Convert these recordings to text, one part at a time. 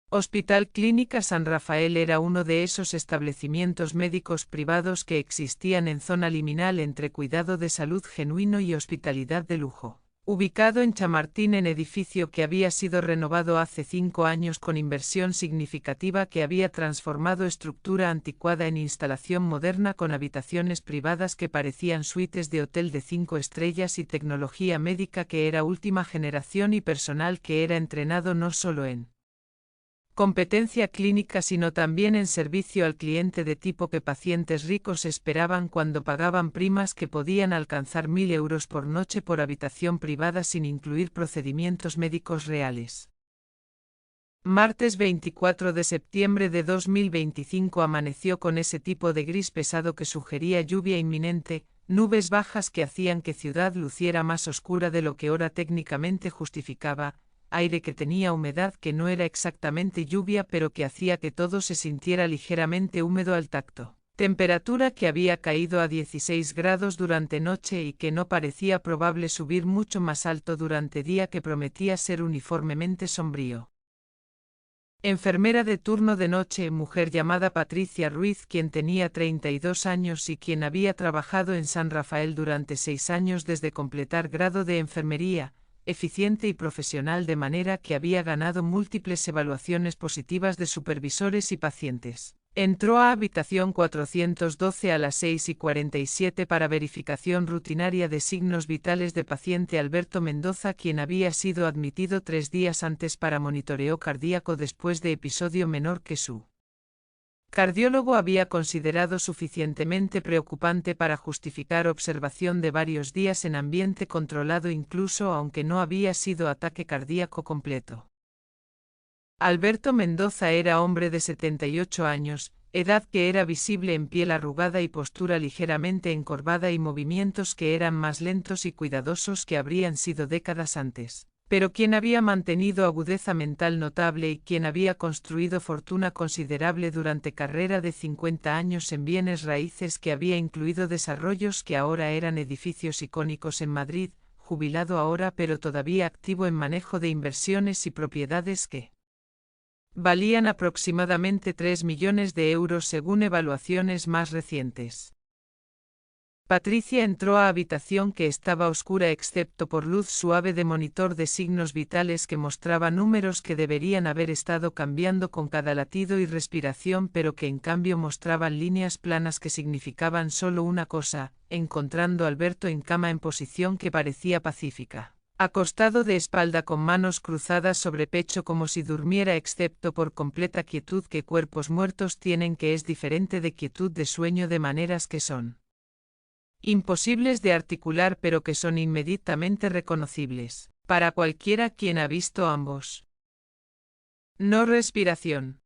Hospital Clínica San Rafael era uno de esos establecimientos médicos privados que existían en zona liminal entre cuidado de salud genuino y hospitalidad de lujo. Ubicado en Chamartín, en edificio que había sido renovado hace 5 años con inversión significativa que había transformado estructura anticuada en instalación moderna con habitaciones privadas que parecían suites de hotel de 5 estrellas y tecnología médica que era última generación y personal que era entrenado no solo en competencia clínica sino también en servicio al cliente de tipo que pacientes ricos esperaban cuando pagaban primas que podían alcanzar 1.000 euros por noche por habitación privada sin incluir procedimientos médicos reales. Martes 24 de septiembre de 2025 amaneció con ese tipo de gris pesado que sugería lluvia inminente, nubes bajas que hacían que Ciudad luciera más oscura de lo que hora técnicamente justificaba, aire que tenía humedad que no era exactamente lluvia pero que hacía que todo se sintiera ligeramente húmedo al tacto. Temperatura que había caído a 16 grados durante noche y que no parecía probable subir mucho más alto durante día que prometía ser uniformemente sombrío. Enfermera de turno de noche, mujer llamada Patricia Ruiz, quien tenía 32 años y quien había trabajado en San Rafael durante 6 años desde completar grado de enfermería, eficiente y profesional de manera que había ganado múltiples evaluaciones positivas de supervisores y pacientes. Entró a habitación 412 a las 6:47 para verificación rutinaria de signos vitales de paciente Alberto Mendoza, quien había sido admitido 3 días antes para monitoreo cardíaco después de episodio menor que su cardiólogo había considerado suficientemente preocupante para justificar observación de varios días en ambiente controlado incluso aunque no había sido ataque cardíaco completo. Alberto Mendoza era hombre de 78 años, edad que era visible en piel arrugada y postura ligeramente encorvada y movimientos que eran más lentos y cuidadosos que habrían sido décadas antes, pero quien había mantenido agudeza mental notable y quien había construido fortuna considerable durante carrera de 50 años en bienes raíces que había incluido desarrollos que ahora eran edificios icónicos en Madrid, jubilado ahora pero todavía activo en manejo de inversiones y propiedades que valían aproximadamente 3 millones de euros según evaluaciones más recientes. Patricia entró a habitación que estaba oscura excepto por luz suave de monitor de signos vitales que mostraba números que deberían haber estado cambiando con cada latido y respiración pero que en cambio mostraban líneas planas que significaban solo una cosa, encontrando a Alberto en cama en posición que parecía pacífica, acostado de espalda con manos cruzadas sobre pecho como si durmiera excepto por completa quietud que cuerpos muertos tienen que es diferente de quietud de sueño de maneras que son imposibles de articular pero que son inmediatamente reconocibles, para cualquiera quien ha visto ambos. No respiración.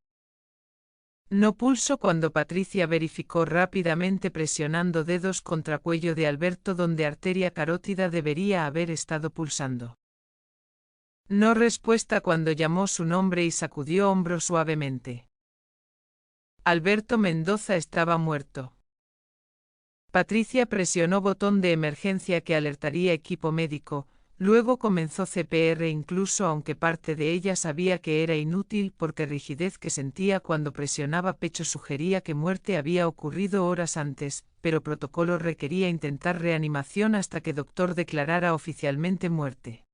No pulso cuando Patricia verificó rápidamente presionando dedos contra cuello de Alberto donde arteria carótida debería haber estado pulsando. No respuesta cuando llamó su nombre y sacudió hombros suavemente. Alberto Mendoza estaba muerto. Patricia presionó botón de emergencia que alertaría equipo médico, luego comenzó CPR incluso aunque parte de ella sabía que era inútil porque rigidez que sentía cuando presionaba pecho sugería que muerte había ocurrido horas antes, pero protocolo requería intentar reanimación hasta que doctor declarara oficialmente muerte.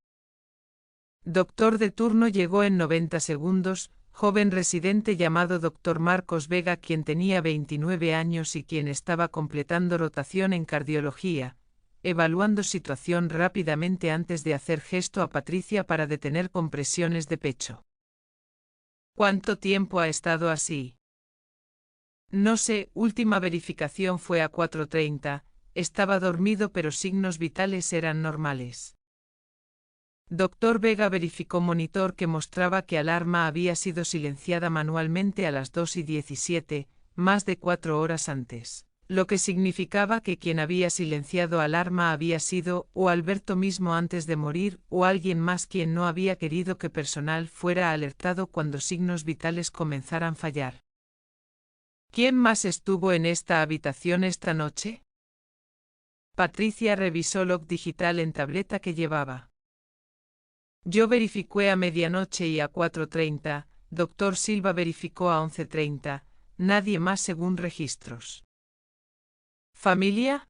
Doctor de turno llegó en 90 segundos, joven residente llamado Dr. Marcos Vega quien tenía 29 años y quien estaba completando rotación en cardiología, evaluando situación rápidamente antes de hacer gesto a Patricia para detener compresiones de pecho. ¿Cuánto tiempo ha estado así? No sé, última verificación fue a 4:30, estaba dormido pero signos vitales eran normales. Dr. Vega verificó monitor que mostraba que alarma había sido silenciada manualmente a las 2:17, más de 4 horas antes, lo que significaba que quien había silenciado alarma había sido o Alberto mismo antes de morir o alguien más quien no había querido que personal fuera alertado cuando signos vitales comenzaran a fallar. ¿Quién más estuvo en esta habitación esta noche? Patricia revisó log digital en tableta que llevaba. Yo verifiqué a medianoche y a 4:30, Dr. Silva verificó a 11:30, nadie más según registros. ¿Familia?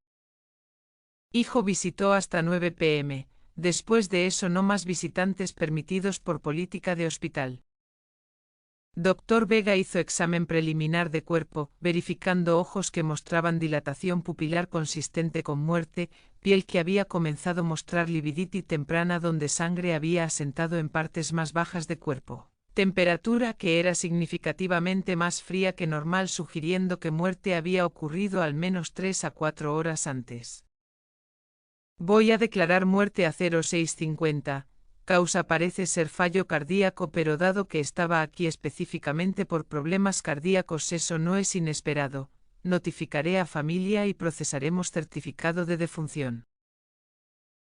Hijo visitó hasta 9 p.m., después de eso no más visitantes permitidos por política de hospital. Dr. Vega hizo examen preliminar de cuerpo, verificando ojos que mostraban dilatación pupilar consistente con muerte, piel que había comenzado a mostrar lividitis temprana donde sangre había asentado en partes más bajas de cuerpo. Temperatura que era significativamente más fría que normal, sugiriendo que muerte había ocurrido al menos 3 a 4 horas antes. Voy a declarar muerte a 06:50. Causa parece ser fallo cardíaco, pero dado que estaba aquí específicamente por problemas cardíacos, eso no es inesperado. Notificaré a familia y procesaremos certificado de defunción.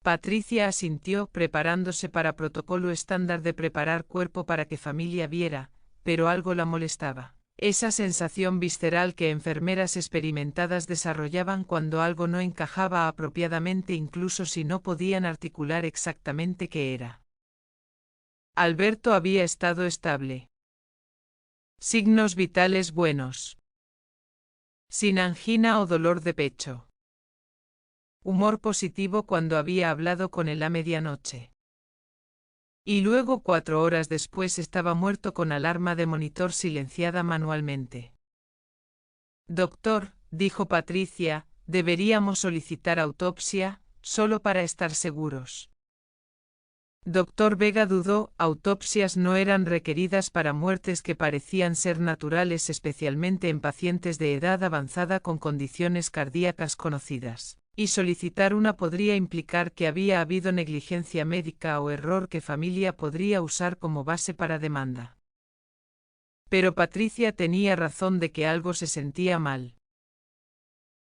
Patricia asintió, preparándose para protocolo estándar de preparar cuerpo para que familia viera, pero algo la molestaba. Esa sensación visceral que enfermeras experimentadas desarrollaban cuando algo no encajaba apropiadamente, incluso si no podían articular exactamente qué era. Alberto había estado estable. Signos vitales buenos. Sin angina o dolor de pecho. Humor positivo cuando había hablado con él a medianoche. Y luego 4 horas después estaba muerto con alarma de monitor silenciada manualmente. Doctor, dijo Patricia, deberíamos solicitar autopsia, solo para estar seguros. Dr. Vega dudó, autopsias no eran requeridas para muertes que parecían ser naturales, especialmente en pacientes de edad avanzada con condiciones cardíacas conocidas. Y solicitar una podría implicar que había habido negligencia médica o error que familia podría usar como base para demanda. Pero Patricia tenía razón de que algo se sentía mal.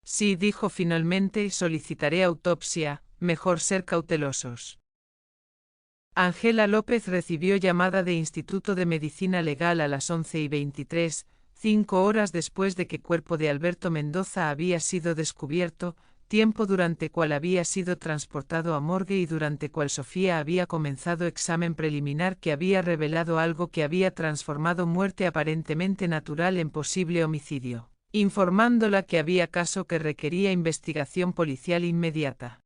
Sí, dijo finalmente, solicitaré autopsia, mejor ser cautelosos. Ángela López recibió llamada de Instituto de Medicina Legal a las 11:23, 5 horas después de que cuerpo de Alberto Mendoza había sido descubierto, tiempo durante cual había sido transportado a morgue y durante cual Sofía había comenzado examen preliminar que había revelado algo que había transformado muerte aparentemente natural en posible homicidio, informándola que había caso que requería investigación policial inmediata.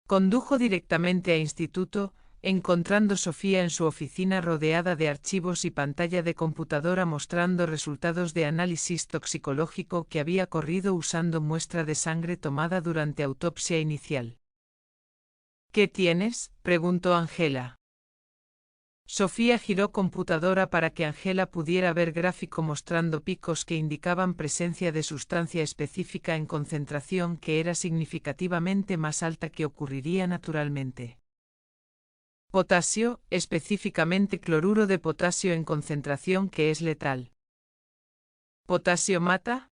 Condujo directamente a instituto, encontrando Sofía en su oficina rodeada de archivos y pantalla de computadora mostrando resultados de análisis toxicológico que había corrido usando muestra de sangre tomada durante autopsia inicial. ¿Qué tienes?, preguntó Ángela. Sofía giró computadora para que Ángela pudiera ver gráfico mostrando picos que indicaban presencia de sustancia específica en concentración que era significativamente más alta que ocurriría naturalmente. Potasio, específicamente cloruro de potasio en concentración que es letal. ¿Potasio mata?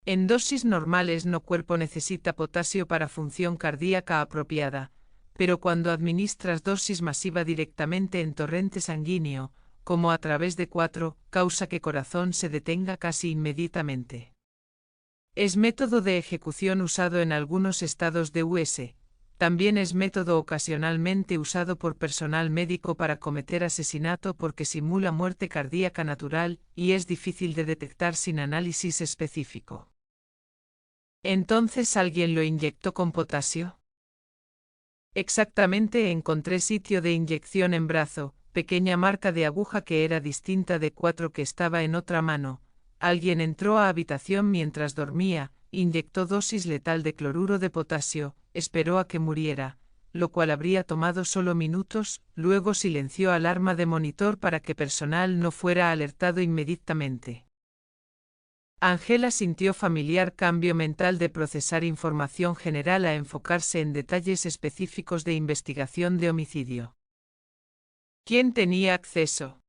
En dosis normales no cuerpo necesita potasio para función cardíaca apropiada, pero cuando administras dosis masiva directamente en torrente sanguíneo, como a través de 4, causa que corazón se detenga casi inmediatamente. Es método de ejecución usado en algunos estados de US. También es método ocasionalmente usado por personal médico para cometer asesinato porque simula muerte cardíaca natural y es difícil de detectar sin análisis específico. ¿Entonces alguien lo inyectó con potasio? Exactamente, encontré sitio de inyección en brazo, pequeña marca de aguja que era distinta de 4 que estaba en otra mano. Alguien entró a habitación mientras dormía, inyectó dosis letal de cloruro de potasio, esperó a que muriera, lo cual habría tomado solo minutos, luego silenció alarma de monitor para que personal no fuera alertado inmediatamente. Ángela sintió familiar cambio mental de procesar información general a enfocarse en detalles específicos de investigación de homicidio. ¿Quién tenía acceso?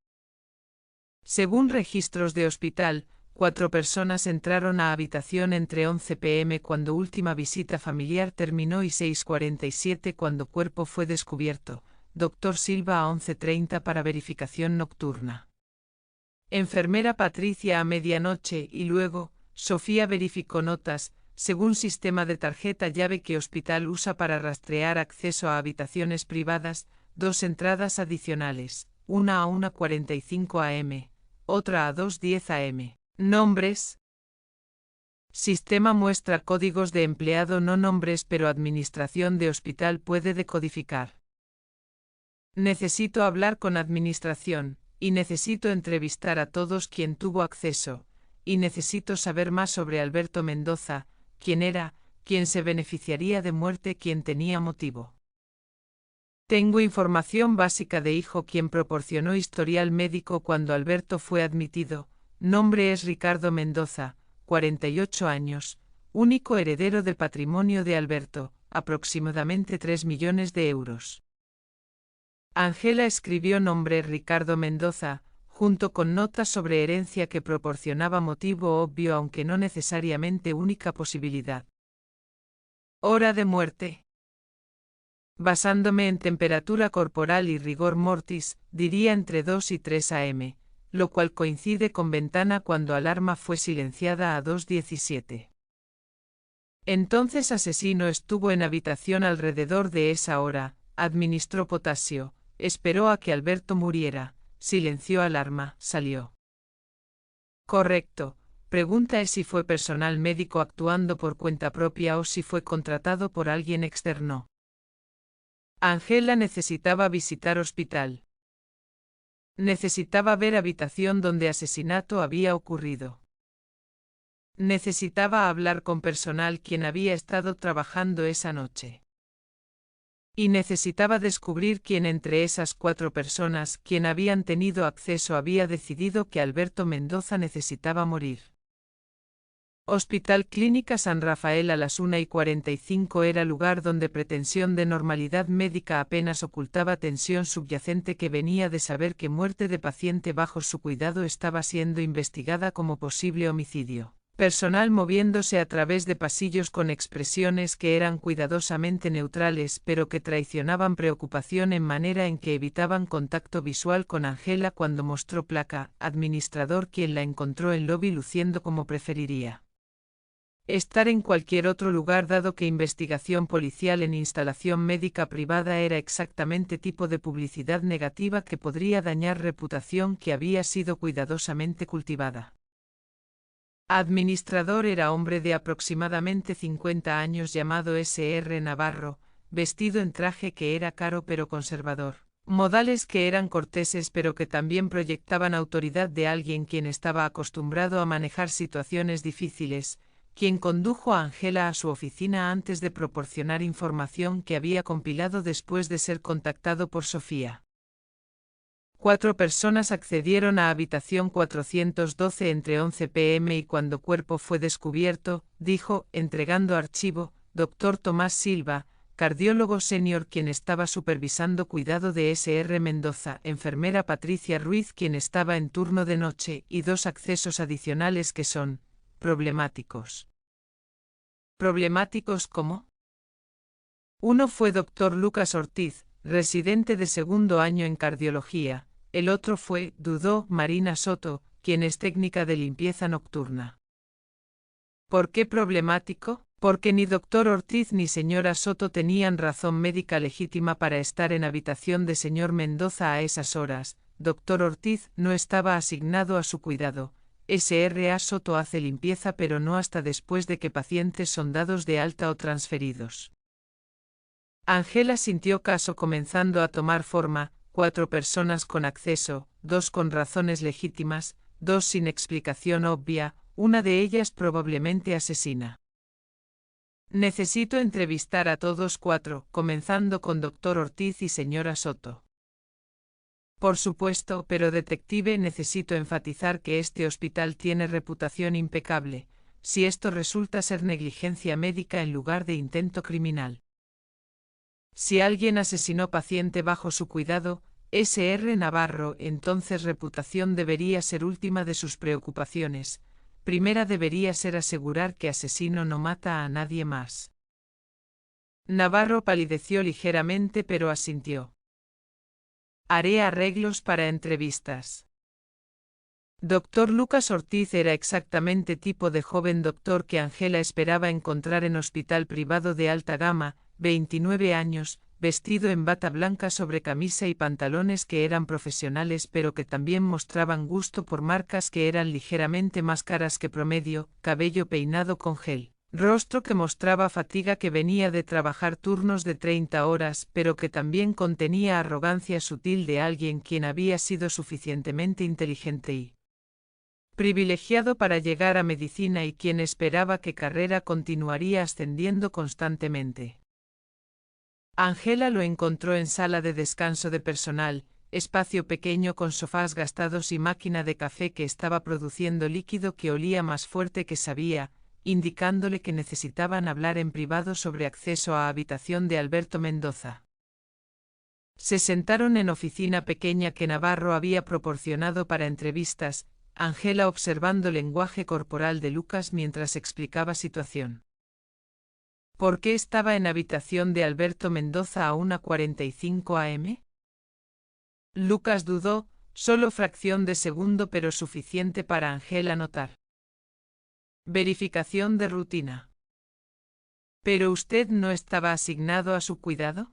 Según registros de hospital, 4 personas entraron a habitación entre 11 p.m. cuando última visita familiar terminó y 6:47 cuando cuerpo fue descubierto. Dr. Silva a 11:30 para verificación nocturna. Enfermera Patricia a medianoche y luego, Sofía verificó notas, según sistema de tarjeta llave que hospital usa para rastrear acceso a habitaciones privadas, 2 entradas adicionales, una a 1:45 am, otra a 2:10 am. Nombres. Sistema muestra códigos de empleado no nombres pero administración de hospital puede decodificar. Necesito hablar con administración, y necesito entrevistar a todos quien tuvo acceso, y necesito saber más sobre Alberto Mendoza, quién era, quién se beneficiaría de muerte, quién tenía motivo. Tengo información básica de hijo quien proporcionó historial médico cuando Alberto fue admitido, nombre es Ricardo Mendoza, 48 años, único heredero del patrimonio de Alberto, aproximadamente 3 millones de euros. Ángela escribió nombre Ricardo Mendoza, junto con notas sobre herencia que proporcionaba motivo obvio aunque no necesariamente única posibilidad. Hora de muerte. Basándome en temperatura corporal y rigor mortis, diría entre 2 y 3 am, lo cual coincide con ventana cuando alarma fue silenciada a 2:17. Entonces asesino estuvo en habitación alrededor de esa hora, administró potasio, esperó a que Alberto muriera, silenció alarma, salió. Correcto. Pregunta es si fue personal médico actuando por cuenta propia o si fue contratado por alguien externo. Ángela necesitaba visitar hospital. Necesitaba ver habitación donde asesinato había ocurrido. Necesitaba hablar con personal quien había estado trabajando esa noche. Y necesitaba descubrir quién entre esas 4 personas quien habían tenido acceso había decidido que Alberto Mendoza necesitaba morir. Hospital Clínica San Rafael a las 1:45 era lugar donde pretensión de normalidad médica apenas ocultaba tensión subyacente que venía de saber que muerte de paciente bajo su cuidado estaba siendo investigada como posible homicidio. Personal moviéndose a través de pasillos con expresiones que eran cuidadosamente neutrales pero que traicionaban preocupación en manera en que evitaban contacto visual con Ángela cuando mostró placa, administrador quien la encontró en lobby luciendo como preferiría estar en cualquier otro lugar dado que investigación policial en instalación médica privada era exactamente tipo de publicidad negativa que podría dañar reputación que había sido cuidadosamente cultivada. Administrador era hombre de aproximadamente 50 años llamado S.R. Navarro, vestido en traje que era caro pero conservador, modales que eran corteses pero que también proyectaban autoridad de alguien quien estaba acostumbrado a manejar situaciones difíciles, quien condujo a Ángela a su oficina antes de proporcionar información que había compilado después de ser contactado por Sofía. 4 personas accedieron a habitación 412 entre 11 p.m. y cuando cuerpo fue descubierto, dijo, entregando archivo, Dr. Tomás Silva, cardiólogo senior quien estaba supervisando cuidado de S.R. Mendoza, enfermera Patricia Ruiz quien estaba en turno de noche y 2 accesos adicionales que son problemáticos. ¿Problemáticos cómo? Uno fue Dr. Lucas Ortiz, residente de segundo año en cardiología, el otro fue, dudó, Marina Soto, quien es técnica de limpieza nocturna. ¿Por qué problemático? Porque ni Dr. Ortiz ni señora Soto tenían razón médica legítima para estar en habitación de señor Mendoza a esas horas, Dr. Ortiz no estaba asignado a su cuidado. S.R.A. Soto hace limpieza pero no hasta después de que pacientes son dados de alta o transferidos. Ángela sintió caso comenzando a tomar forma, 4 personas con acceso, 2 con razones legítimas, 2 sin explicación obvia, una de ellas probablemente asesina. Necesito entrevistar a todos 4, comenzando con Dr. Ortiz y señora Soto. Por supuesto, pero detective, necesito enfatizar que este hospital tiene reputación impecable, si esto resulta ser negligencia médica en lugar de intento criminal. Si alguien asesinó paciente bajo su cuidado, S.R. Navarro, entonces reputación debería ser última de sus preocupaciones, primera debería ser asegurar que asesino no mata a nadie más. Navarro palideció ligeramente pero asintió. Haré arreglos para entrevistas. Dr. Lucas Ortiz era exactamente tipo de joven doctor que Ángela esperaba encontrar en hospital privado de alta gama, 29 años, vestido en bata blanca sobre camisa y pantalones que eran profesionales pero que también mostraban gusto por marcas que eran ligeramente más caras que promedio, cabello peinado con gel, rostro que mostraba fatiga que venía de trabajar turnos de 30 horas pero que también contenía arrogancia sutil de alguien quien había sido suficientemente inteligente y privilegiado para llegar a medicina y quien esperaba que carrera continuaría ascendiendo constantemente. Angela lo encontró en sala de descanso de personal, espacio pequeño con sofás gastados y máquina de café que estaba produciendo líquido que olía más fuerte que sabía, indicándole que necesitaban hablar en privado sobre acceso a habitación de Alberto Mendoza. Se sentaron en oficina pequeña que Navarro había proporcionado para entrevistas, Angela observando lenguaje corporal de Lucas mientras explicaba situación. ¿Por qué estaba en habitación de Alberto Mendoza a 1:45 am? Lucas dudó, solo fracción de segundo pero suficiente para Angela notar. Verificación de rutina. ¿Pero usted no estaba asignado a su cuidado?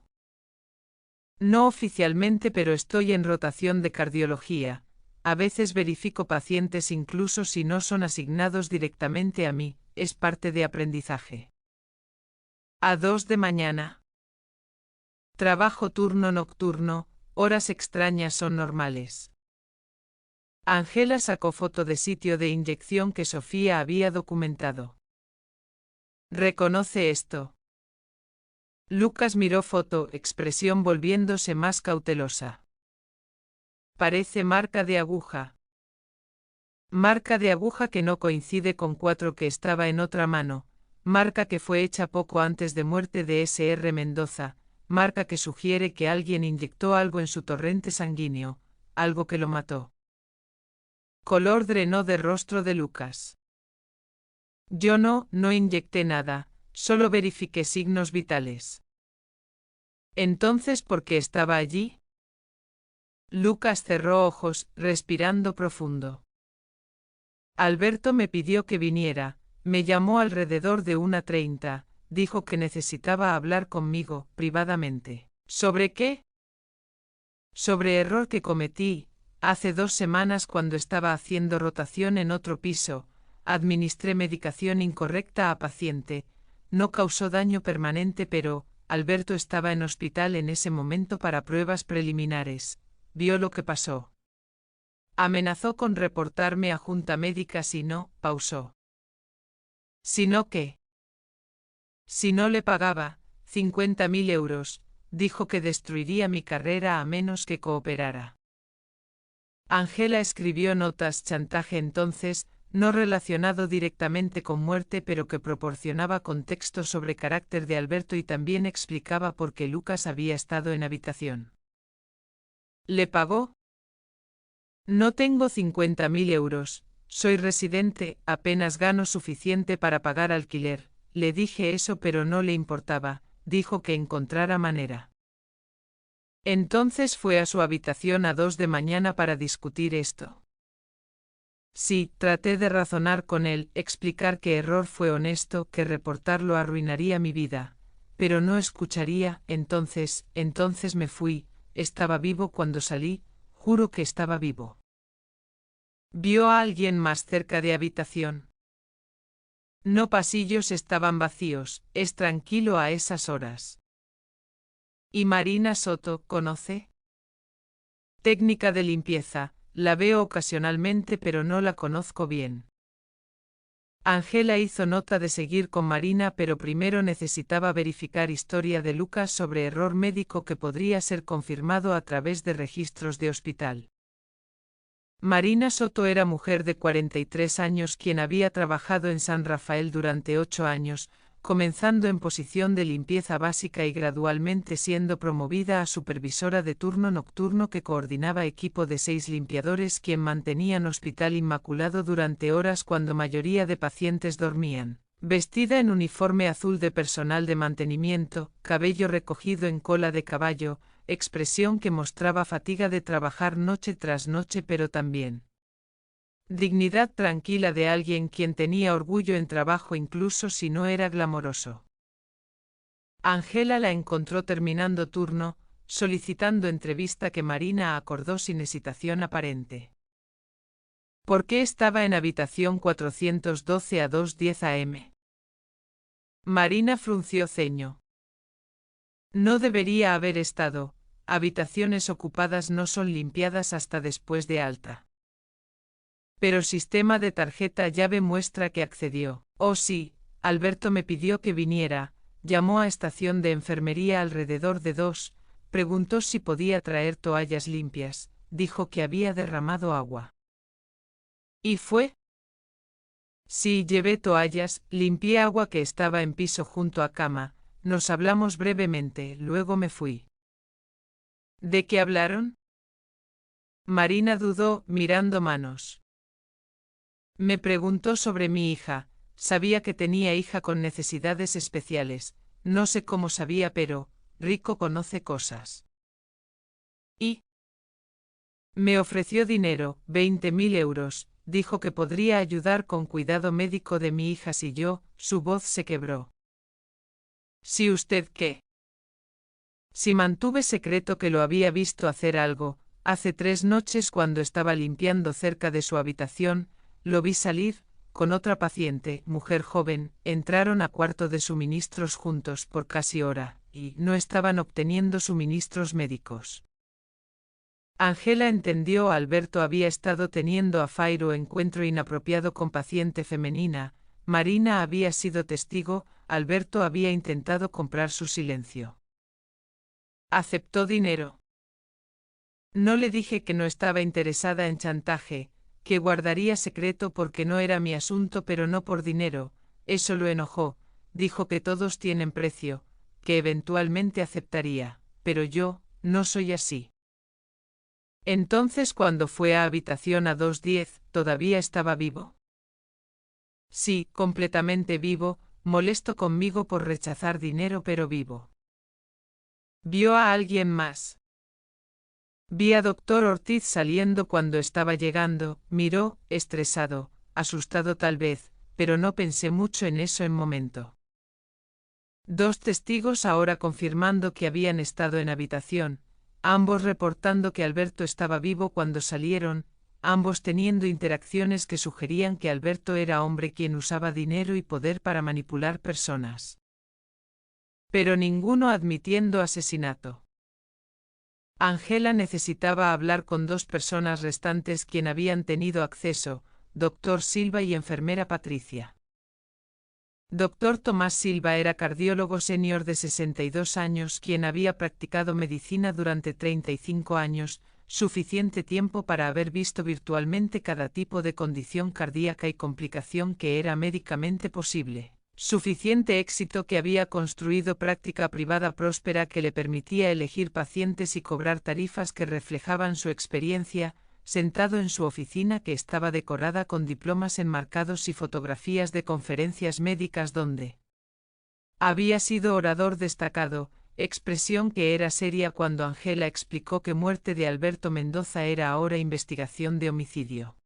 No oficialmente, pero estoy en rotación de cardiología. A veces verifico pacientes incluso si no son asignados directamente a mí, es parte de aprendizaje. A 2 de mañana. Trabajo turno nocturno, horas extrañas son normales. Angela sacó foto de sitio de inyección que Sofía había documentado. ¿Reconoce esto? Lucas miró foto, expresión volviéndose más cautelosa. Parece marca de aguja. Marca de aguja que no coincide con 4 que estaba en otra mano, marca que fue hecha poco antes de muerte de Sr. Mendoza, marca que sugiere que alguien inyectó algo en su torrente sanguíneo, algo que lo mató. Color drenó del rostro de Lucas. Yo no inyecté nada, solo verifiqué signos vitales. ¿Entonces por qué estaba allí? Lucas cerró ojos, respirando profundo. Alberto me pidió que viniera, me llamó alrededor de 1:30, dijo que necesitaba hablar conmigo, privadamente. ¿Sobre qué? Sobre error que cometí, hace 2 semanas cuando estaba haciendo rotación en otro piso, administré medicación incorrecta a paciente, no causó daño permanente pero, Alberto estaba en hospital en ese momento para pruebas preliminares, vio lo que pasó. Amenazó con reportarme a junta médica si no, pausó. ¿Si no qué? Si no le pagaba 50.000 euros, dijo que destruiría mi carrera a menos que cooperara. Angela escribió notas chantaje entonces, no relacionado directamente con muerte pero que proporcionaba contexto sobre carácter de Alberto y también explicaba por qué Lucas había estado en habitación. ¿Le pagó? No tengo 50.000 euros, soy residente, apenas gano suficiente para pagar alquiler, le dije eso pero no le importaba, dijo que encontrara manera. Entonces fue a su habitación a 2 de mañana para discutir esto. Sí, traté de razonar con él, explicar que error fue honesto, que reportarlo arruinaría mi vida, pero no escucharía, entonces me fui, estaba vivo cuando salí, juro que estaba vivo. ¿Vio a alguien más cerca de habitación? No, pasillos estaban vacíos, es tranquilo a esas horas. ¿Y Marina Soto, conoce? Técnica de limpieza, la veo ocasionalmente pero no la conozco bien. Angela hizo nota de seguir con Marina pero primero necesitaba verificar historia de Lucas sobre error médico que podría ser confirmado a través de registros de hospital. Marina Soto era mujer de 43 años quien había trabajado en San Rafael durante 8 años, comenzando en posición de limpieza básica y gradualmente siendo promovida a supervisora de turno nocturno que coordinaba equipo de 6 limpiadores quien mantenían Hospital Inmaculado durante horas cuando mayoría de pacientes dormían. Vestida en uniforme azul de personal de mantenimiento, cabello recogido en cola de caballo, expresión que mostraba fatiga de trabajar noche tras noche pero también dignidad tranquila de alguien quien tenía orgullo en trabajo incluso si no era glamoroso. Angela la encontró terminando turno, solicitando entrevista que Marina acordó sin hesitación aparente. ¿Por qué estaba en habitación 412 a 2:10 am? Marina frunció ceño. No debería haber estado. Habitaciones ocupadas no son limpiadas hasta después de alta. Pero sistema de tarjeta llave muestra que accedió. Oh sí, Alberto me pidió que viniera, llamó a estación de enfermería alrededor de 2, preguntó si podía traer toallas limpias, dijo que había derramado agua. ¿Y fue? Sí, llevé toallas, limpié agua que estaba en piso junto a cama, nos hablamos brevemente, luego me fui. ¿De qué hablaron? Marina dudó, mirando manos. Me preguntó sobre mi hija, sabía que tenía hija con necesidades especiales, no sé cómo sabía pero, Rico conoce cosas. ¿Y? Me ofreció dinero, 20.000 euros, dijo que podría ayudar con cuidado médico de mi hija si yo, su voz se quebró. ¿Si usted qué? Si mantuve secreto que lo había visto hacer algo, hace 3 noches cuando estaba limpiando cerca de su habitación, lo vi salir, con otra paciente, mujer joven, entraron a cuarto de suministros juntos por casi hora, y no estaban obteniendo suministros médicos. Angela entendió Alberto había estado teniendo affaire o encuentro inapropiado con paciente femenina, Marina había sido testigo, Alberto había intentado comprar su silencio. ¿Aceptó dinero? No le dije que no estaba interesada en chantaje, que guardaría secreto porque no era mi asunto pero no por dinero, eso lo enojó, dijo que todos tienen precio, que eventualmente aceptaría, pero yo, no soy así. Entonces cuando fue a habitación a 2:10, ¿todavía estaba vivo? Sí, completamente vivo, molesto conmigo por rechazar dinero pero vivo. ¿Vio a alguien más? Vi a Dr. Ortiz saliendo cuando estaba llegando, miró, estresado, asustado tal vez, pero no pensé mucho en eso en momento. 2 testigos ahora confirmando que habían estado en habitación, ambos reportando que Alberto estaba vivo cuando salieron, ambos teniendo interacciones que sugerían que Alberto era hombre quien usaba dinero y poder para manipular personas. Pero ninguno admitiendo asesinato. Angela necesitaba hablar con 2 personas restantes quien habían tenido acceso, Dr. Silva y enfermera Patricia. Dr. Tomás Silva era cardiólogo senior de 62 años quien había practicado medicina durante 35 años, suficiente tiempo para haber visto virtualmente cada tipo de condición cardíaca y complicación que era médicamente posible. Suficiente éxito que había construido práctica privada próspera que le permitía elegir pacientes y cobrar tarifas que reflejaban su experiencia, sentado en su oficina que estaba decorada con diplomas enmarcados y fotografías de conferencias médicas donde había sido orador destacado, expresión que era seria cuando Angela explicó que muerte de Alberto Mendoza era ahora investigación de homicidio.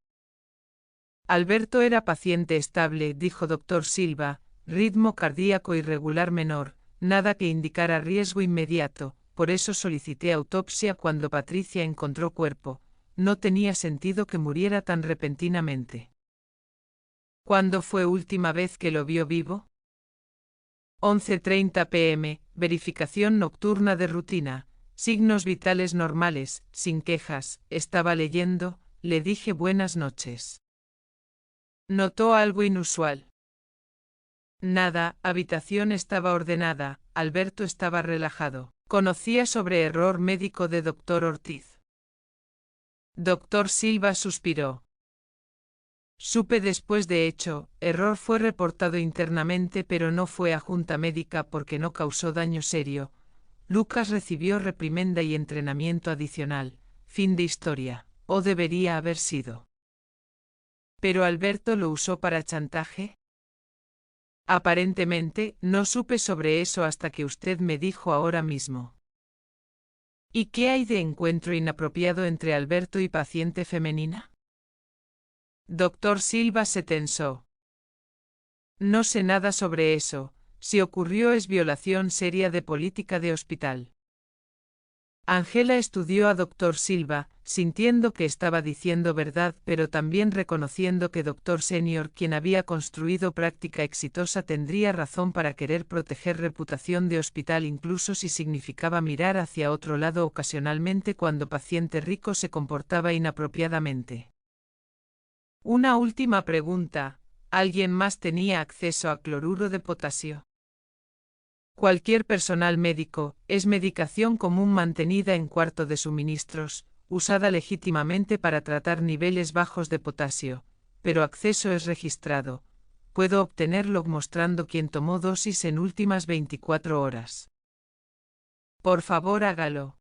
Alberto era paciente estable, dijo Dr. Silva, ritmo cardíaco irregular menor, nada que indicara riesgo inmediato, por eso solicité autopsia cuando Patricia encontró cuerpo, no tenía sentido que muriera tan repentinamente. ¿Cuándo fue última vez que lo vio vivo? 11:30 p.m., verificación nocturna de rutina, signos vitales normales, sin quejas, estaba leyendo, le dije buenas noches. ¿Notó algo inusual? Nada, habitación estaba ordenada, Alberto estaba relajado. Conocía sobre error médico de Dr. Ortiz. Dr. Silva suspiró. Supe después de hecho, error fue reportado internamente pero no fue a junta médica porque no causó daño serio. Lucas recibió reprimenda y entrenamiento adicional, fin de historia, o debería haber sido. ¿Pero Alberto lo usó para chantaje? Aparentemente, no supe sobre eso hasta que usted me dijo ahora mismo. ¿Y qué hay de encuentro inapropiado entre Alberto y paciente femenina? Dr. Silva se tensó. No sé nada sobre eso, Si ocurrió es violación seria de política de hospital. Ángela estudió a Dr. Silva, sintiendo que estaba diciendo verdad, pero también reconociendo que Dr. Senior, quien había construido práctica exitosa, tendría razón para querer proteger reputación de hospital incluso si significaba mirar hacia otro lado ocasionalmente cuando paciente rico se comportaba inapropiadamente. Una última pregunta: ¿alguien más tenía acceso a cloruro de potasio? Cualquier personal médico, es medicación común mantenida en cuarto de suministros, usada legítimamente para tratar niveles bajos de potasio, pero acceso es registrado. Puedo obtenerlo mostrando quién tomó dosis en últimas 24 horas. Por favor, hágalo.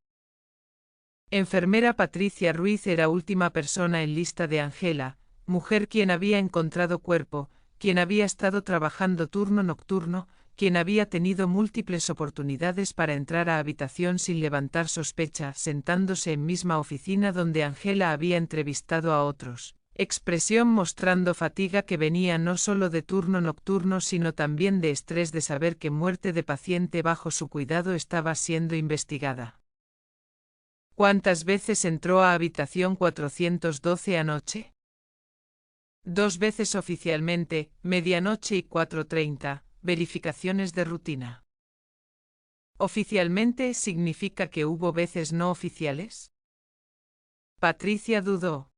Enfermera Patricia Ruiz era última persona en lista de Ángela, mujer quien había encontrado cuerpo, quien había estado trabajando turno nocturno, quien había tenido múltiples oportunidades para entrar a habitación sin levantar sospecha, sentándose en misma oficina donde Ángela había entrevistado a otros, expresión mostrando fatiga que venía no solo de turno nocturno sino también de estrés de saber que muerte de paciente bajo su cuidado estaba siendo investigada. ¿Cuántas veces entró a habitación 412 anoche? 2 veces oficialmente, medianoche y 4:30. Verificaciones de rutina. ¿Oficialmente significa que hubo veces no oficiales? Patricia dudó.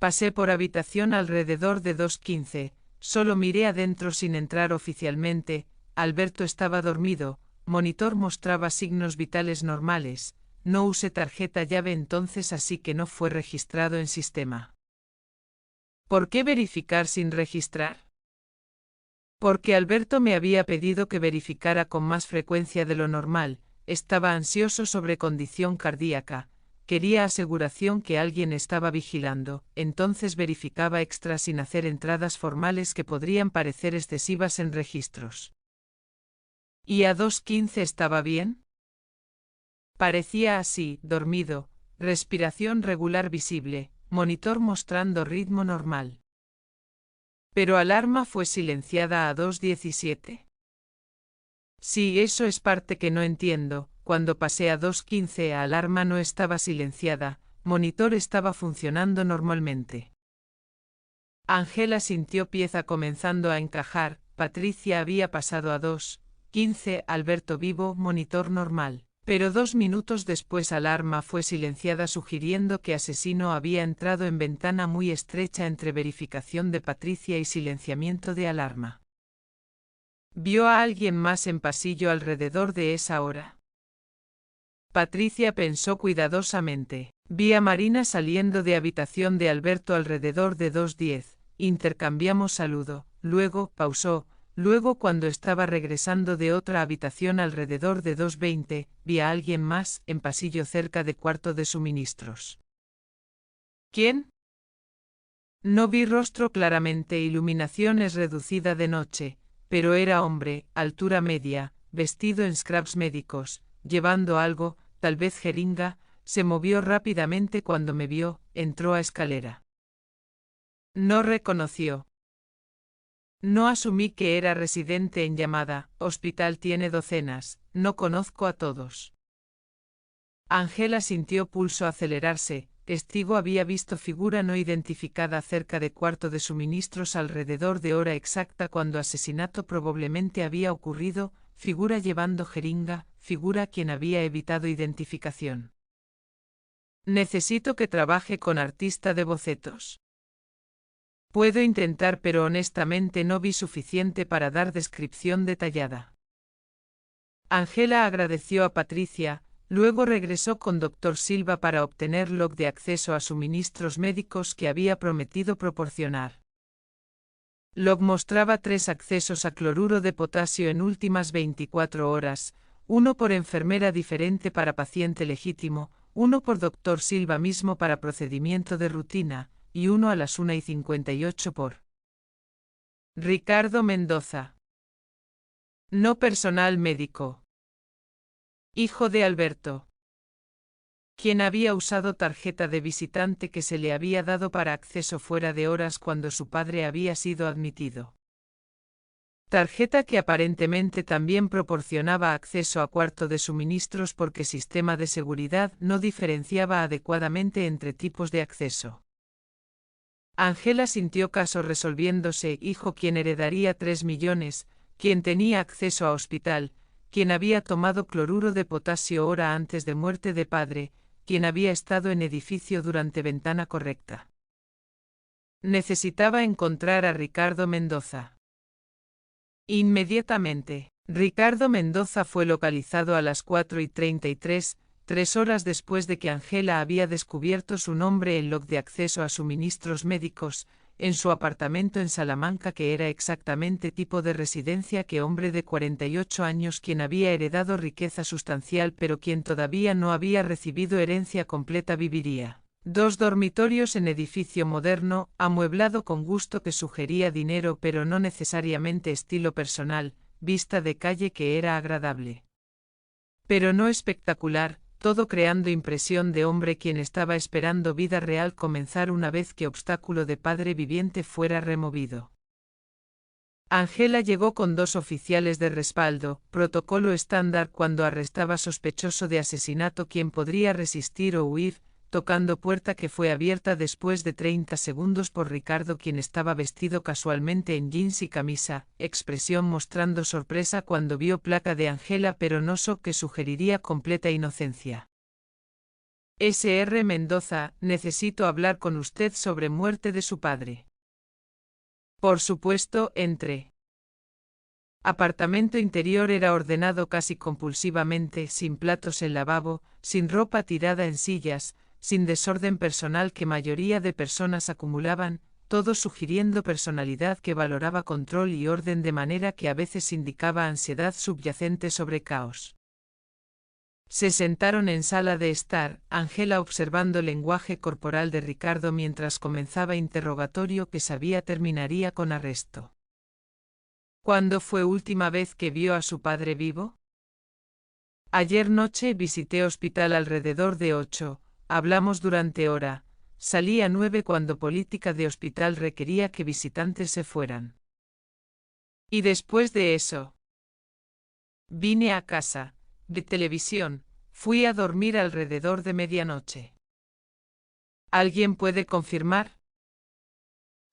Pasé por habitación alrededor de 2:15, solo miré adentro sin entrar oficialmente. Alberto estaba dormido, monitor mostraba signos vitales normales, no usé tarjeta llave entonces así que no fue registrado en sistema. ¿Por qué verificar sin registrar? Porque Alberto me había pedido que verificara con más frecuencia de lo normal, estaba ansioso sobre condición cardíaca, quería aseguración que alguien estaba vigilando, entonces verificaba extra sin hacer entradas formales que podrían parecer excesivas en registros. ¿Y a 2:15 estaba bien? Parecía así, dormido, respiración regular visible, monitor mostrando ritmo normal. Pero alarma fue silenciada a 2:17. Sí, eso es parte que no entiendo. Cuando pasé a 2:15 alarma no estaba silenciada, monitor estaba funcionando normalmente. Ángela sintió pieza comenzando a encajar, Patricia había pasado a 2:15, Alberto vivo, monitor normal. Pero 2 minutos después alarma fue silenciada sugiriendo que asesino había entrado en ventana muy estrecha entre verificación de Patricia y silenciamiento de alarma. ¿Vio a alguien más en pasillo alrededor de esa hora? Patricia pensó cuidadosamente. Vi a Marina saliendo de habitación de Alberto alrededor de 2:10. Intercambiamos saludo. Luego, pausó. Luego cuando estaba regresando de otra habitación alrededor de 2:20, vi a alguien más en pasillo cerca de cuarto de suministros. ¿Quién? No vi rostro claramente, iluminación es reducida de noche, pero era hombre, altura media, vestido en scrubs médicos, llevando algo, tal vez jeringa, se movió rápidamente cuando me vio, entró a escalera. No reconoció. No asumí que era residente en llamada, hospital tiene docenas, no conozco a todos. Ángela sintió pulso acelerarse, testigo había visto figura no identificada cerca de cuarto de suministros alrededor de hora exacta cuando asesinato probablemente había ocurrido, figura llevando jeringa, figura quien había evitado identificación. Necesito que trabaje con artista de bocetos. Puedo intentar pero honestamente no vi suficiente para dar descripción detallada. Ángela agradeció a Patricia, luego regresó con Dr. Silva para obtener log de acceso a suministros médicos que había prometido proporcionar. Log mostraba 3 accesos a cloruro de potasio en últimas 24 horas, uno por enfermera diferente para paciente legítimo, uno por Dr. Silva mismo para procedimiento de rutina, y uno a las 1:58 por Ricardo Mendoza. No personal médico. Hijo de Alberto. Quien había usado tarjeta de visitante que se le había dado para acceso fuera de horas cuando su padre había sido admitido. Tarjeta que aparentemente también proporcionaba acceso a cuarto de suministros porque sistema de seguridad no diferenciaba adecuadamente entre tipos de acceso. Angela sintió caso resolviéndose, hijo quien heredaría 3 millones, quien tenía acceso a hospital, quien había tomado cloruro de potasio hora antes de muerte de padre, quien había estado en edificio durante ventana correcta. Necesitaba encontrar a Ricardo Mendoza. Inmediatamente, Ricardo Mendoza fue localizado a las 4:33, 3 horas después de que Angela había descubierto su nombre en log de acceso a suministros médicos, en su apartamento en Salamanca, que era exactamente tipo de residencia que hombre de 48 años quien había heredado riqueza sustancial pero quien todavía no había recibido herencia completa viviría. 2 dormitorios en edificio moderno, amueblado con gusto que sugería dinero pero no necesariamente estilo personal, vista de calle que era agradable. Pero no espectacular, todo creando impresión de hombre quien estaba esperando vida real comenzar una vez que obstáculo de padre viviente fuera removido. Angela llegó con 2 oficiales de respaldo, protocolo estándar cuando arrestaba sospechoso de asesinato quien podría resistir o huir, tocando puerta que fue abierta después de 30 segundos por Ricardo quien estaba vestido casualmente en jeans y camisa, expresión mostrando sorpresa cuando vio placa de Angela pero no so que sugeriría completa inocencia. Sr. Mendoza, necesito hablar con usted sobre muerte de su padre. Por supuesto, entre. Apartamento interior era ordenado casi compulsivamente, sin platos en lavabo, sin ropa tirada en sillas, sin desorden personal que mayoría de personas acumulaban, todo sugiriendo personalidad que valoraba control y orden de manera que a veces indicaba ansiedad subyacente sobre caos. Se sentaron en sala de estar, Angela observando el lenguaje corporal de Ricardo mientras comenzaba interrogatorio que sabía terminaría con arresto. ¿Cuándo fue última vez que vio a su padre vivo? Ayer noche visité hospital alrededor de 8. Hablamos durante hora, salí a 9 cuando política de hospital requería que visitantes se fueran. Y después de eso, vine a casa, de televisión, fui a dormir alrededor de medianoche. ¿Alguien puede confirmar?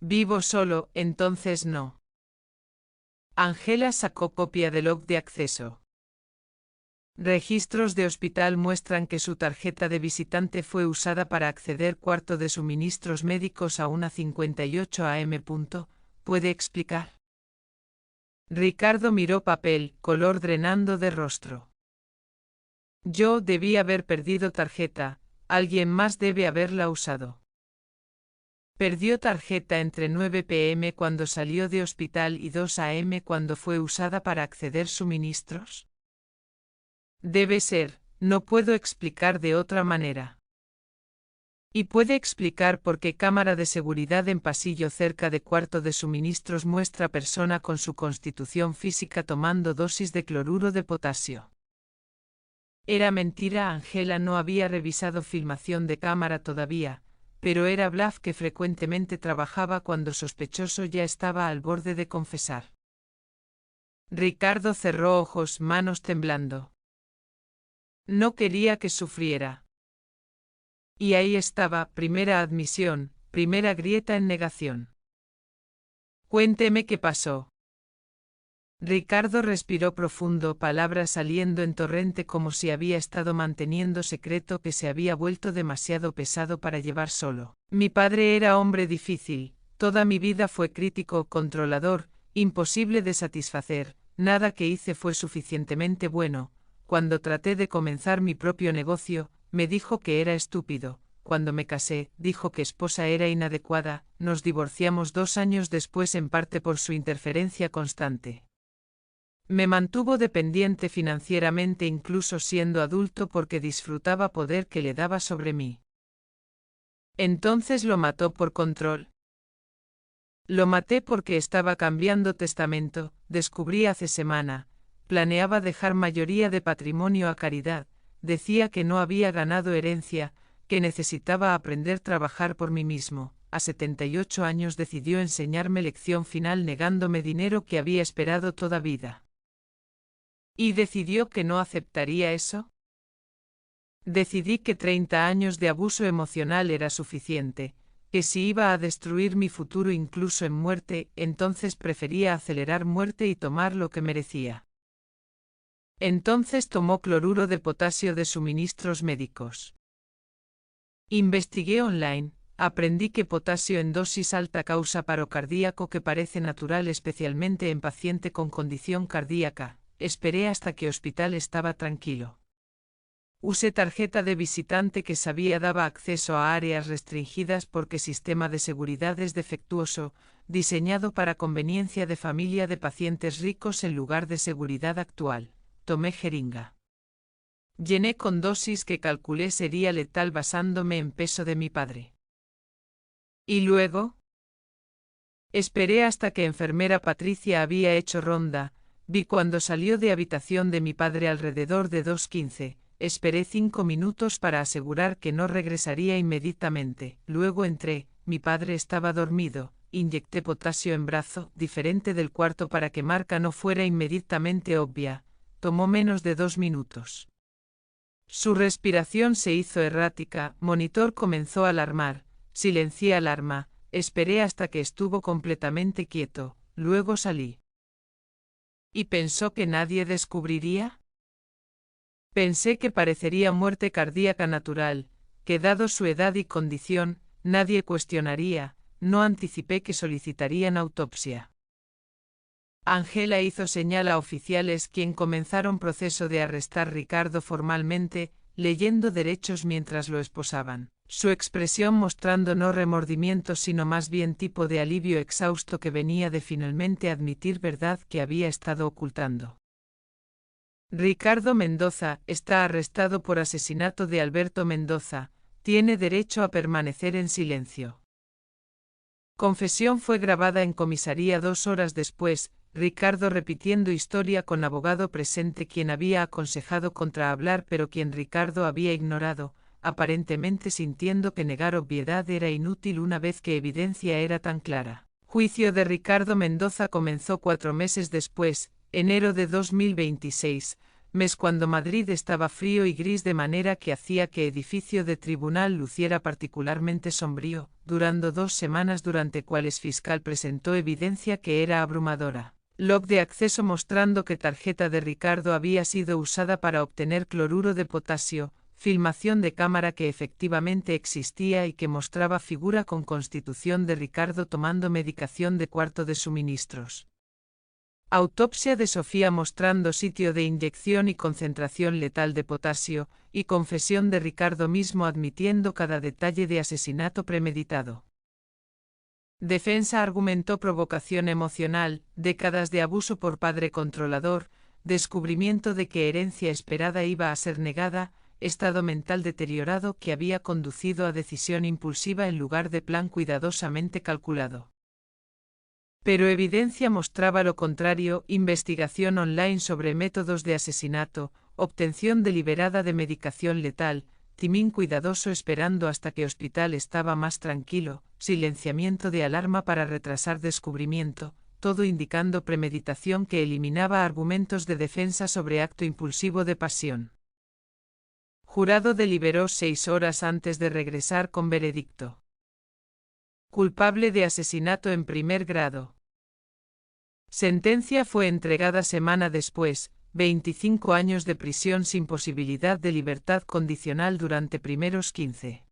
Vivo solo, entonces no. Angela sacó copia del log de acceso. Registros de hospital muestran que su tarjeta de visitante fue usada para acceder cuarto de suministros médicos a 1:58 am. ¿Puede explicar? Ricardo miró papel, color drenando de rostro. Yo debí haber perdido tarjeta, alguien más debe haberla usado. Perdió tarjeta entre 9 p.m. cuando salió de hospital y 2 a.m. cuando fue usada para acceder suministros. Debe ser, no puedo explicar de otra manera. Y puede explicar por qué cámara de seguridad en pasillo cerca de cuarto de suministros muestra persona con su constitución física tomando dosis de cloruro de potasio. Era mentira, Angela no había revisado filmación de cámara todavía, pero era bluff que frecuentemente trabajaba cuando sospechoso ya estaba al borde de confesar. Ricardo cerró ojos, manos temblando. No quería que sufriera. Y ahí estaba, primera admisión, primera grieta en negación. Cuénteme qué pasó. Ricardo respiró profundo, palabras saliendo en torrente como si había estado manteniendo secreto que se había vuelto demasiado pesado para llevar solo. Mi padre era hombre difícil, toda mi vida fue crítico, controlador, imposible de satisfacer, nada que hice fue suficientemente bueno. Cuando traté de comenzar mi propio negocio, me dijo que era estúpido. Cuando me casé, dijo que esposa era inadecuada, nos divorciamos 2 años después en parte por su interferencia constante. Me mantuvo dependiente financieramente incluso siendo adulto porque disfrutaba poder que le daba sobre mí. Entonces lo mató por control. Lo maté porque estaba cambiando testamento, descubrí hace semana. Planeaba dejar mayoría de patrimonio a caridad, decía que no había ganado herencia, que necesitaba aprender a trabajar por mí mismo, a 78 años decidió enseñarme lección final negándome dinero que había esperado toda vida. ¿Y decidió que no aceptaría eso? Decidí que 30 años de abuso emocional era suficiente, que si iba a destruir mi futuro incluso en muerte, entonces prefería acelerar muerte y tomar lo que merecía. Entonces tomó cloruro de potasio de suministros médicos. Investigué online, aprendí que potasio en dosis alta causa paro cardíaco que parece natural especialmente en paciente con condición cardíaca. Esperé hasta que hospital estaba tranquilo. Usé tarjeta de visitante que sabía daba acceso a áreas restringidas porque sistema de seguridad es defectuoso, diseñado para conveniencia de familia de pacientes ricos en lugar de seguridad actual. Tomé jeringa. Llené con dosis que calculé sería letal basándome en peso de mi padre. ¿Y luego? Esperé hasta que enfermera Patricia había hecho ronda, vi cuando salió de habitación de mi padre alrededor de 2:15. Esperé 5 minutos para asegurar que no regresaría inmediatamente. Luego entré, mi padre estaba dormido, inyecté potasio en brazo, diferente del cuarto para que marca no fuera inmediatamente obvia. Tomó menos de 2 minutos. Su respiración se hizo errática, monitor comenzó a alarmar, silencié alarma, esperé hasta que estuvo completamente quieto, luego salí. ¿Y pensó que nadie descubriría? Pensé que parecería muerte cardíaca natural, que dado su edad y condición, nadie cuestionaría, no anticipé que solicitarían autopsia. Ángela hizo señal a oficiales quien comenzaron proceso de arrestar Ricardo formalmente, leyendo derechos mientras lo esposaban, su expresión mostrando no remordimiento sino más bien tipo de alivio exhausto que venía de finalmente admitir verdad que había estado ocultando. Ricardo Mendoza está arrestado por asesinato de Alberto Mendoza, tiene derecho a permanecer en silencio. Confesión fue grabada en comisaría 2 horas después, Ricardo repitiendo historia con abogado presente quien había aconsejado contra hablar pero quien Ricardo había ignorado, aparentemente sintiendo que negar obviedad era inútil una vez que evidencia era tan clara. Juicio de Ricardo Mendoza comenzó 4 meses después, enero de 2026, mes cuando Madrid estaba frío y gris de manera que hacía que edificio de tribunal luciera particularmente sombrío, durando 2 semanas durante cuales fiscal presentó evidencia que era abrumadora. Log de acceso mostrando que tarjeta de Ricardo había sido usada para obtener cloruro de potasio, filmación de cámara que efectivamente existía y que mostraba figura con constitución de Ricardo tomando medicación de cuarto de suministros. Autopsia de Sofía mostrando sitio de inyección y concentración letal de potasio, y confesión de Ricardo mismo admitiendo cada detalle de asesinato premeditado. Defensa argumentó provocación emocional, décadas de abuso por padre controlador, descubrimiento de que herencia esperada iba a ser negada, estado mental deteriorado que había conducido a decisión impulsiva en lugar de plan cuidadosamente calculado. Pero evidencia mostraba lo contrario, investigación online sobre métodos de asesinato, obtención deliberada de medicación letal, timín cuidadoso esperando hasta que hospital estaba más tranquilo, silenciamiento de alarma para retrasar descubrimiento, todo indicando premeditación que eliminaba argumentos de defensa sobre acto impulsivo de pasión. Jurado deliberó 6 horas antes de regresar con veredicto. Culpable de asesinato en primer grado. Sentencia fue entregada semana después, 25 años de prisión sin posibilidad de libertad condicional durante primeros 15.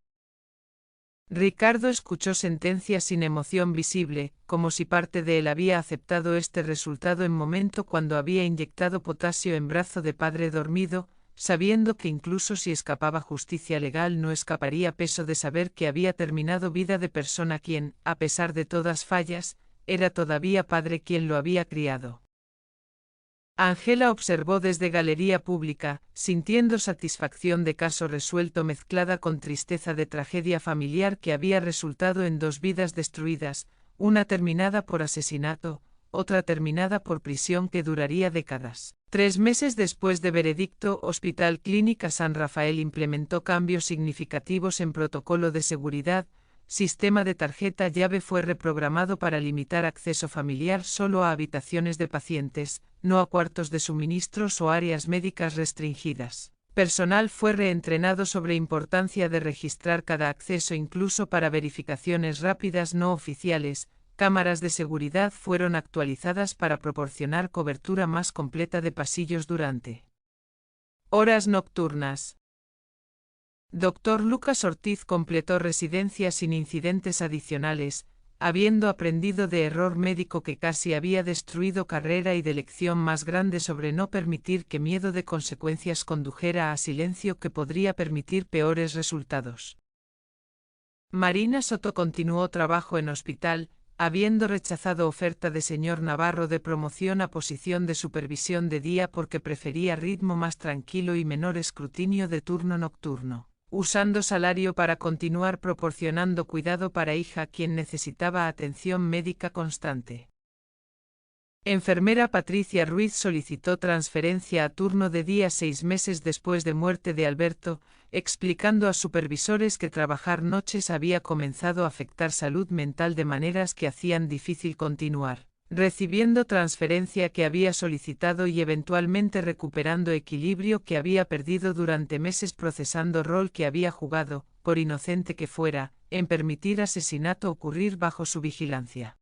Ricardo escuchó sentencia sin emoción visible, como si parte de él había aceptado este resultado en momento cuando había inyectado potasio en brazo de padre dormido, sabiendo que incluso si escapaba justicia legal no escaparía peso de saber que había terminado vida de persona quien, a pesar de todas fallas, era todavía padre quien lo había criado. Ángela observó desde galería pública, sintiendo satisfacción de caso resuelto mezclada con tristeza de tragedia familiar que había resultado en 2 vidas destruidas, una terminada por asesinato, otra terminada por prisión que duraría décadas. 3 meses después de veredicto, Hospital Clínica San Rafael implementó cambios significativos en protocolo de seguridad, sistema de tarjeta llave fue reprogramado para limitar acceso familiar solo a habitaciones de pacientes, no a cuartos de suministros o áreas médicas restringidas. Personal fue reentrenado sobre importancia de registrar cada acceso incluso para verificaciones rápidas no oficiales. Cámaras de seguridad fueron actualizadas para proporcionar cobertura más completa de pasillos durante horas nocturnas. Dr. Lucas Ortiz completó residencia sin incidentes adicionales, habiendo aprendido de error médico que casi había destruido carrera y de lección más grande sobre no permitir que miedo de consecuencias condujera a silencio que podría permitir peores resultados. Marina Soto continuó trabajo en hospital, habiendo rechazado oferta de señor Navarro de promoción a posición de supervisión de día porque prefería ritmo más tranquilo y menor escrutinio de turno nocturno, usando salario para continuar proporcionando cuidado para hija quien necesitaba atención médica constante. Enfermera Patricia Ruiz solicitó transferencia a turno de día 6 meses después de muerte de Alberto, explicando a supervisores que trabajar noches había comenzado a afectar salud mental de maneras que hacían difícil continuar, recibiendo transferencia que había solicitado y eventualmente recuperando equilibrio que había perdido durante meses procesando rol que había jugado, por inocente que fuera, en permitir asesinato ocurrir bajo su vigilancia.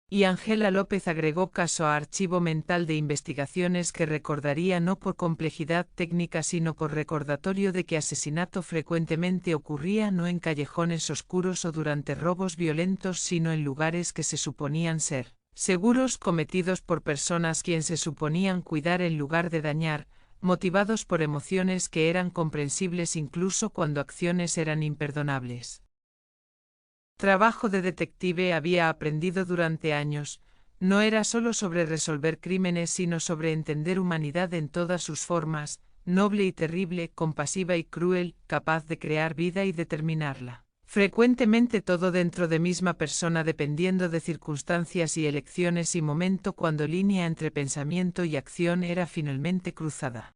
Y Ángela López agregó caso a archivo mental de investigaciones que recordaría no por complejidad técnica sino por recordatorio de que asesinato frecuentemente ocurría no en callejones oscuros o durante robos violentos sino en lugares que se suponían ser seguros cometidos por personas quien se suponían cuidar en lugar de dañar, motivados por emociones que eran comprensibles incluso cuando acciones eran imperdonables. Trabajo de detective había aprendido durante años, no era solo sobre resolver crímenes sino sobre entender humanidad en todas sus formas, noble y terrible, compasiva y cruel, capaz de crear vida y determinarla. Frecuentemente todo dentro de misma persona dependiendo de circunstancias y elecciones y momento cuando línea entre pensamiento y acción era finalmente cruzada.